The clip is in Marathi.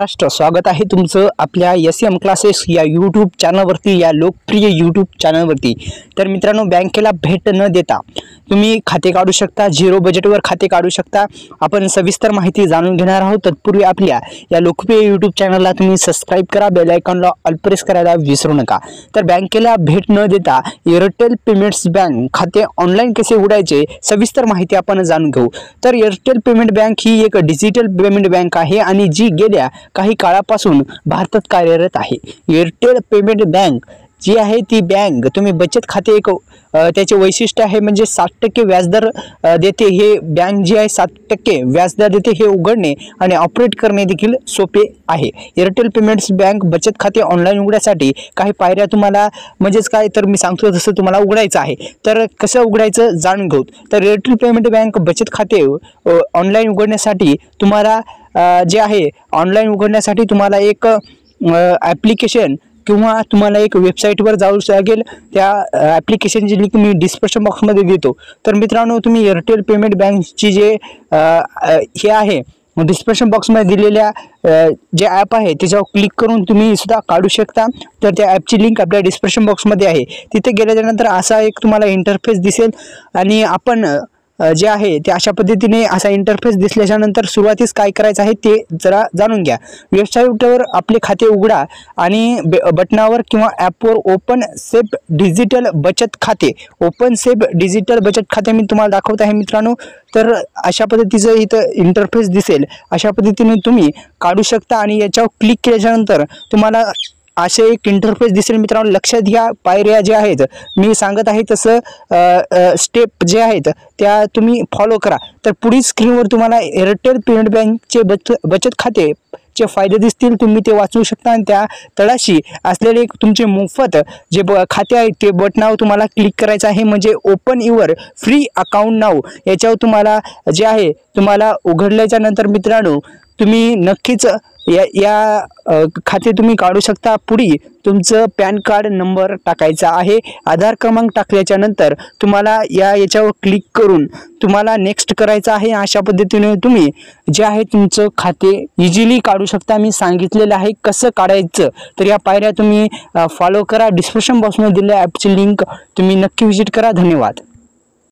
राष्ट्र स्वागत आहे तुमचं आपल्या एस.एम. क्लासेस या यूट्यूब चॅनलवरती, या लोकप्रिय यूट्यूब चॅनलवरती। तर मित्रांनो, बँकेला भेट न देता तुम्ही खाते काढू शकता, झिरो बजेटवर खाते काढू शकता। आपण सविस्तर माहिती जाणून घेणार आहोत। तत्पूर्वी आपल्या या लोकप्रिय यूट्यूब चॅनलला तुम्ही सबस्क्राइब करा, बेल आयकॉनला ऑल प्रेस करायला विसरू नका। तर बँकेला भेट न देता एअरटेल पेमेंट्स बँक खाते ऑनलाईन कसे उघडायचे सविस्तर माहिती आपण जाणून घेऊ। तर एअरटेल पेमेंट बँक ही एक डिजिटल पेमेंट बँक आहे आणि जी गेल्या काही काळापासून भारतात कार्यरत आहे। एअरटेल पेमेंट बँक जी आहे ती बँक तुम्ही बचत खाते एक त्याचे वैशिष्ट्य आहे म्हणजे 7% व्याजदर देते। हे बँक जी आहे 7% व्याजदर देते। हे उघडणे आणि ऑपरेट करणे देखील सोपे आहे। एअरटेल पेमेंट्स बँक बचत खाते ऑनलाईन उघडण्यासाठी काही पायऱ्या तुम्हाला म्हणजेच काय तर मी सांगतो तसं तुम्हाला उघडायचं आहे। तर कसं उघडायचं जाणून घेऊ। तर एअरटेल पेमेंट बँक बचत खाते ऑनलाईन उघडण्यासाठी तुम्हाला जे आहे ऑनलाईन उघडण्यासाठी तुम्हाला एक ॲप्लिकेशन किंवा तुम्हाला एक वेबसाईटवर जावं लागेल। त्या ॲप्लिकेशनची लिंक मी डिस्क्रिप्शन बॉक्समध्ये देतो। तर मित्रांनो, तुम्ही एअरटेल पेमेंट बँकची जे हे आहे डिस्क्रिप्शन बॉक्समध्ये दिलेल्या जे ॲप आहे त्याच्यावर क्लिक करून तुम्ही सुद्धा काढू शकता। तर त्या ॲपची लिंक आपल्या डिस्क्रिप्शन बॉक्समध्ये आहे। तिथे गेल्यानंतर असा एक तुम्हाला इंटरफेस दिसेल आणि आपण जे आहे ते अशा पद्धतीने असा इंटरफेस दिसल्याच्या नंतर सुरुवातीस काय करायचं आहे ते जरा जाणून घ्या। वेबसाईटवर आपले खाते उघडा आणि बटनावर किंवा ॲपवर ओपन सेफ डिजिटल बचत खाते, ओपन सेफ डिजिटल बचत खाते मी तुम्हाला दाखवत आहे मित्रांनो। तर अशा पद्धतीचं इथं इंटरफेस दिसेल, अशा पद्धतीने तुम्ही काढू शकता आणि याच्यावर क्लिक केल्याच्यानंतर तुम्हाला असे एक इंटरफेस दिसेल मित्रांनो। लक्षात घ्या, पायऱ्या ज्या आहेत मी सांगत आहे तसं स्टेप जे आहेत त्या तुम्ही फॉलो करा। तर पुढील स्क्रीनवर तुम्हाला एअरटेल पेमेंट बँकचे बचत खाते चे फायदे दिसतील, तुम्ही ते वाचू शकता आणि त्या तळाशी असलेले एक तुमचे मोफत जे खाते आहे ते बटनावर तुम्हाला क्लिक करायचं आहे म्हणजे ओपन युअर फ्री अकाउंट नाव। याच्यावर तुम्हाला जे आहे तुम्हाला उघडल्याच्या नंतर मित्रांनो तुम्ही नक्कीच खाते तुम्ही काढू शकता। पुढे तुमचं पॅन कार्ड नंबर टाकायचा आहे, आधार क्रमांक टाकल्याच्या नंतर तुम्हाला याच्यावर क्लिक करून तुम्हाला नेक्स्ट करायचं आहे। अशा पद्धतीने तुम्ही जे आहे तुमचं खाते इझिली काढू शकता। मी सांगितलेलं आहे कसं काढायचं, तर या पायऱ्या तुम्ही फॉलो करा। डिस्क्रिप्शन बॉक्समध्ये दिलेल्या ॲपची लिंक तुम्ही नक्की व्हिजिट करा। धन्यवाद।